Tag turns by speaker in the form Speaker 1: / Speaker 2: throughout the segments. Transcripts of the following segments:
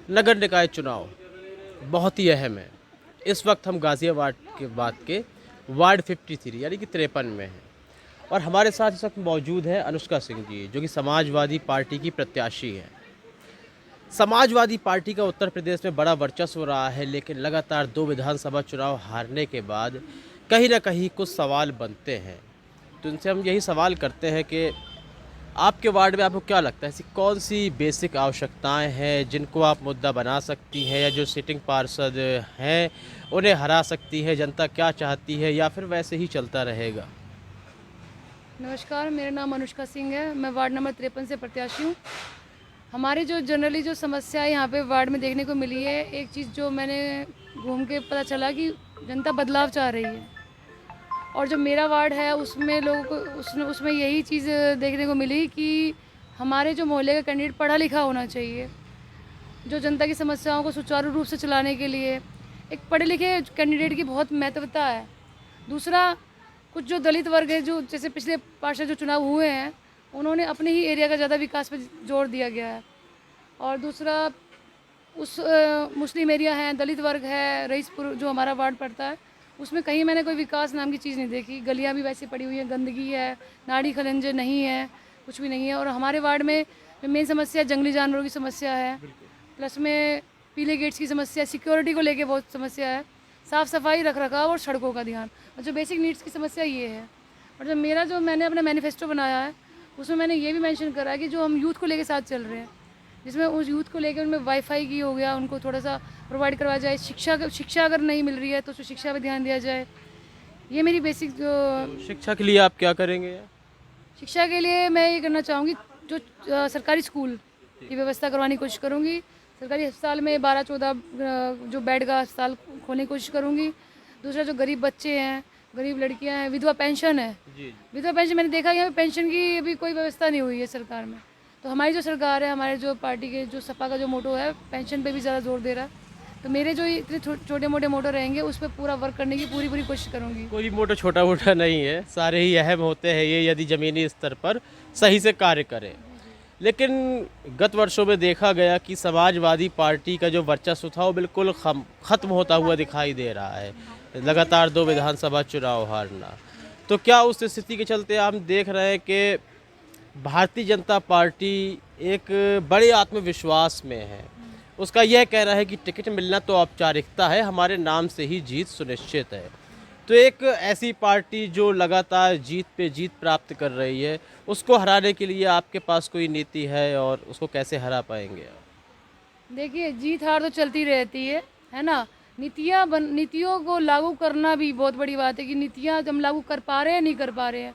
Speaker 1: नगर निकाय चुनाव बहुत ही अहम है। इस वक्त हम गाज़ियाबाद के वार्ड 53 यानी कि 53 में हैं और हमारे साथ इस वक्त मौजूद है अनुष्का सिंह जी, जो कि समाजवादी पार्टी की प्रत्याशी हैं। समाजवादी पार्टी का उत्तर प्रदेश में बड़ा वर्चस्व रहा है, लेकिन लगातार 2 विधानसभा चुनाव हारने के बाद कहीं न कहीं कुछ सवाल बनते हैं। तो इनसे हम यही सवाल करते हैं कि आपके वार्ड में आपको क्या लगता है, ऐसी कौन-सी बेसिक आवश्यकताएँ हैं जिनको आप मुद्दा बना सकती हैं, या जो सिटिंग पार्षद हैं, उन्हें हरा सकती है? जनता क्या चाहती है, या फिर वैसे ही चलता रहेगा?
Speaker 2: नमस्कार, मेरा नाम अनुष्का सिंह है। मैं वार्ड नंबर 53 से प्रत्याशी हूँ। हमारी जो जनरली जो समस्या यहाँ पे वार्ड में देखने को मिली है, एक चीज़ जो मैंने घूम के पता चला कि जनता बदलाव चाह रही है। और जो मेरा वार्ड है उसमें लोगों को उसमें यही चीज़ देखने को मिली कि हमारे जो मोहल्ले का कैंडिडेट पढ़ा लिखा होना चाहिए, जो जनता की समस्याओं को सुचारू रूप से चलाने के लिए एक पढ़े लिखे कैंडिडेट की बहुत महत्वता है। दूसरा, कुछ जो दलित वर्ग है, जो जैसे पिछले पार्षद जो चुनाव हुए हैं, उन्होंने अपने ही एरिया का ज़्यादा विकास पे जोर दिया गया है। और दूसरा, मुस्लिम एरिया है, दलित वर्ग है, रईसपुर जो हमारा वार्ड पड़ता है, उसमें कहीं मैंने कोई विकास नाम की चीज़ नहीं देखी। गलियाँ भी वैसी पड़ी हुई हैं, गंदगी है, नाड़ी खलंजे नहीं है, कुछ भी नहीं है। और हमारे वार्ड में जो मेन समस्या जंगली जानवरों की समस्या है, प्लस में पीले गेट्स की समस्या, सिक्योरिटी को लेके बहुत समस्या है, साफ़ सफाई, रख रखाव और सड़कों का ध्यान, और जो बेसिक नीड्स की समस्या ये है। और जो मैंने अपना मैनिफेस्टो बनाया है, उसमें मैंने ये भी मेंशन करा है कि जो हम यूथ को लेके साथ चल रहे हैं, जिसमें उस यूथ को लेकर उनमें वाईफाई की हो गया, उनको थोड़ा सा प्रोवाइड करवाया जाए। शिक्षा अगर नहीं मिल रही है तो शिक्षा पे ध्यान दिया जाए। ये मेरी बेसिक जो
Speaker 1: तो शिक्षा के लिए आप क्या करेंगे?
Speaker 2: शिक्षा के लिए मैं ये करना चाहूँगी, जो सरकारी स्कूल की व्यवस्था करवाने की कोशिश करूँगी। सरकारी अस्पताल में 12-14 जो बेड का अस्पताल खोलने की कोशिश करूँगी। दूसरा, जो गरीब बच्चे हैं, गरीब लड़कियां हैं, विधवा पेंशन है।
Speaker 1: जी।
Speaker 2: विधवा पेंशन मैंने देखा यहाँ पे पेंशन की अभी कोई व्यवस्था नहीं हुई है सरकार में। तो हमारी जो सरकार है, हमारे जो पार्टी के जो सपा का जो मोटो है, पेंशन पे भी ज़्यादा जोर दे रहा है। तो मेरे जो ये इतने छोटे मोटे मोटो रहेंगे, उस पर पूरा वर्क करने की पूरी पूरी कोशिश करूँगी।
Speaker 1: कोई मोटा छोटा-मोटा नहीं है, सारे ही अहम होते हैं ये, यदि ज़मीनी स्तर पर सही से कार्य करें। लेकिन गत वर्षों में देखा गया कि समाजवादी पार्टी का जो वर्चस्व था वो बिल्कुल ख़त्म होता हुआ दिखाई दे रहा है। लगातार 2 विधानसभा चुनाव हारना। तो क्या उस स्थिति के चलते हम देख रहे हैं कि भारतीय जनता पार्टी एक बड़े आत्मविश्वास में है? उसका यह कहना है कि टिकट मिलना तो औपचारिकता है, हमारे नाम से ही जीत सुनिश्चित है। तो एक ऐसी पार्टी जो लगातार जीत पे जीत प्राप्त कर रही है, उसको हराने के लिए आपके पास कोई नीति है, और उसको कैसे हरा पाएँगे आप?
Speaker 2: देखिए, जीत हार तो चलती रहती है ना? नीतियों को लागू करना भी बहुत बड़ी बात है कि नीतियाँ हम लागू कर पा रहे हैं, नहीं कर पा रहे हैं।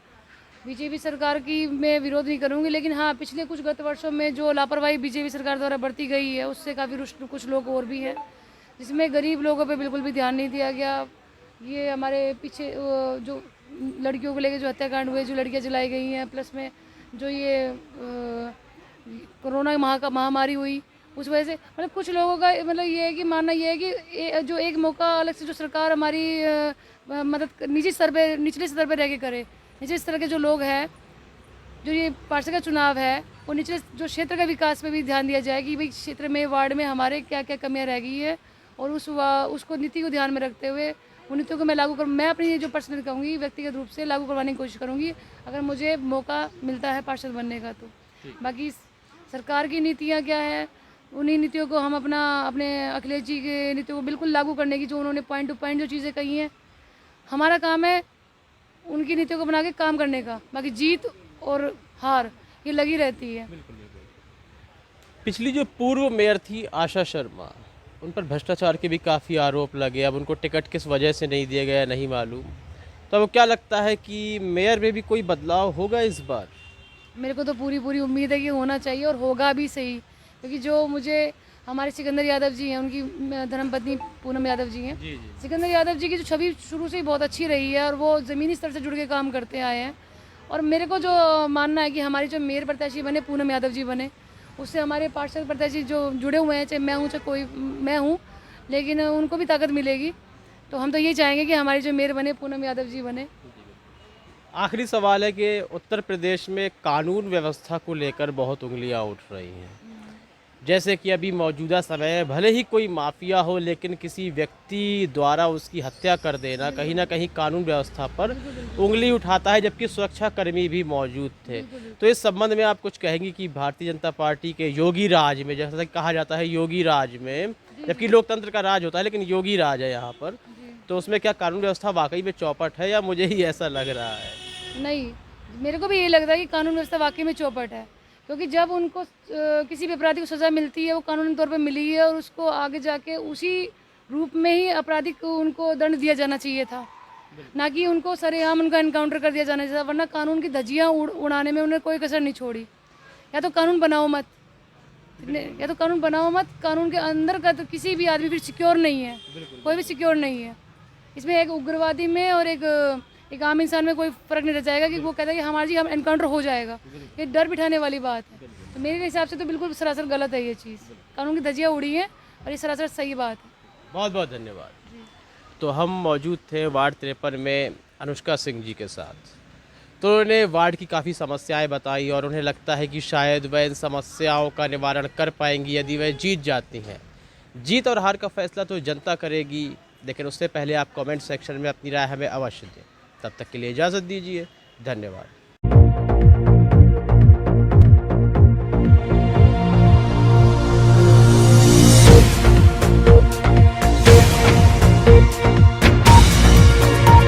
Speaker 2: बीजेपी सरकार की मैं विरोध नहीं करूँगी, लेकिन हाँ, पिछले कुछ गत वर्षों में जो लापरवाही बीजेपी सरकार द्वारा बरती गई है, उससे काफ़ी रुष्ट कुछ लोग और भी हैं, जिसमें गरीब लोगों पे बिल्कुल भी ध्यान नहीं दिया गया। ये हमारे पीछे जो लड़कियों को लेके जो हत्याकांड हुए, जो लड़कियाँ जलाई गई हैं, प्लस में जो ये कोरोना महामारी हुई, उस वजह से मतलब कुछ लोगों का मतलब ये है कि मानना ये है कि जो एक मौका अलग से जो सरकार हमारी मदद निचले स्तर पे रह के करे। निचले स्तर के जो लोग हैं, जो ये पार्षद का चुनाव है, वो निचले जो क्षेत्र का विकास पे भी ध्यान दिया जाए कि भाई क्षेत्र में, वार्ड में हमारे क्या क्या कमियां रह गई है, और उसको नीति को ध्यान में रखते हुए उन नीतियों को मैं लागू करूँ। मैं अपनी जो पर्सनल कहूँगी, व्यक्तिगत रूप से लागू करवाने की कोशिश करूँगी, अगर मुझे मौका मिलता है पार्षद बनने का तो। बाकी सरकार की नीतियाँ क्या है, उन्हीं नीतियों को हम अपने अखिलेश जी के नीतियों को बिल्कुल लागू करने की, जो उन्होंने पॉइंट टू पॉइंट जो चीज़ें कही हैं, हमारा काम है उनकी नीतियों को बना के काम करने का। बाकी जीत और हार ये लगी रहती है।
Speaker 1: पिछली जो पूर्व मेयर थी आशा शर्मा, उन पर भ्रष्टाचार के भी काफ़ी आरोप लगे। अब उनको टिकट किस वजह से नहीं दिया गया नहीं मालूम। तो अब क्या लगता है कि मेयर में भी कोई बदलाव होगा इस बार?
Speaker 2: मेरे को तो पूरी पूरी उम्मीद है कि होना चाहिए, और होगा भी सही, क्योंकि जो मुझे हमारे सिकंदर यादव जी हैं, उनकी धर्मपत्नी पूनम यादव जी हैं।
Speaker 1: जी, जी।
Speaker 2: सिकंदर यादव जी की जो छवि शुरू से ही बहुत अच्छी रही है, और वो ज़मीनी स्तर से जुड़ के काम करते आए हैं। और मेरे को जो मानना है कि हमारी जो मेयर प्रत्याशी बने, पूनम यादव जी बने, उससे हमारे पार्षद प्रत्याशी जो जुड़े हुए हैं, चाहे मैं हूँ चाहे कोई मैं हूँ, लेकिन उनको भी ताकत मिलेगी। तो हम तो यही चाहेंगे कि हमारी जो मेयर बने, पूनम यादव जी बने।
Speaker 1: आखिरी सवाल है कि उत्तर प्रदेश में कानून व्यवस्था को लेकर बहुत उंगलियां उठ रही हैं। जैसे कि अभी मौजूदा समय में भले ही कोई माफिया हो, लेकिन किसी व्यक्ति द्वारा उसकी हत्या कर देना कहीं ना कहीं कानून व्यवस्था पर उंगली उठाता है, जबकि सुरक्षा कर्मी भी मौजूद थे। तो इस संबंध में आप कुछ कहेंगी कि भारतीय जनता पार्टी के योगी राज में, जैसा कि कहा जाता है योगी राज में, जबकि लोकतंत्र का राज होता है लेकिन योगी राज है यहाँ पर, तो उसमें क्या कानून व्यवस्था वाकई में चौपट है या मुझे ही ऐसा लग रहा है?
Speaker 2: नहीं, मेरे को भी यही लगता है कि कानून व्यवस्था वाकई में चौपट है, क्योंकि जब उनको किसी भी अपराधी को सज़ा मिलती है वो कानूनी तौर पे मिली है, और उसको आगे जाके उसी रूप में ही आपराधी को उनको दंड दिया जाना चाहिए था, ना कि उनको सरेआम उनका एनकाउंटर कर दिया जाना चाहिए था। वरना कानून की धज्जियाँ उड़ाने में उन्हें कोई कसर नहीं छोड़ी। या तो कानून बनाओ मत, कानून के अंदर का तो किसी भी आदमी फिर सिक्योर नहीं है, कोई भी सिक्योर नहीं है। इसमें एक उग्रवादी में और एक आम इंसान में कोई फ़र्क नहीं रह जाएगा कि वो कहता है कि हमारा जी हम एनकाउंटर हो जाएगा। ये डर बिठाने वाली बात है। तो मेरे हिसाब से तो बिल्कुल सरासर गलत है ये चीज़। कानून की धज्जियाँ उड़ी हैं और ये सरासर सही बात है।
Speaker 1: बहुत बहुत धन्यवाद। तो हम मौजूद थे वार्ड 53 में अनुष्का सिंह जी के साथ। तो उन्हें वार्ड की काफ़ी समस्याएं बताई और उन्हें लगता है कि शायद वह इन समस्याओं का निवारण कर पाएंगी यदि वह जीत जाती हैं। जीत और हार का फैसला तो जनता करेगी, लेकिन उससे पहले आप कमेंट सेक्शन में अपनी राय हमें अवश्य दें। तब तक के लिए इजाज़त दीजिए। धन्यवाद।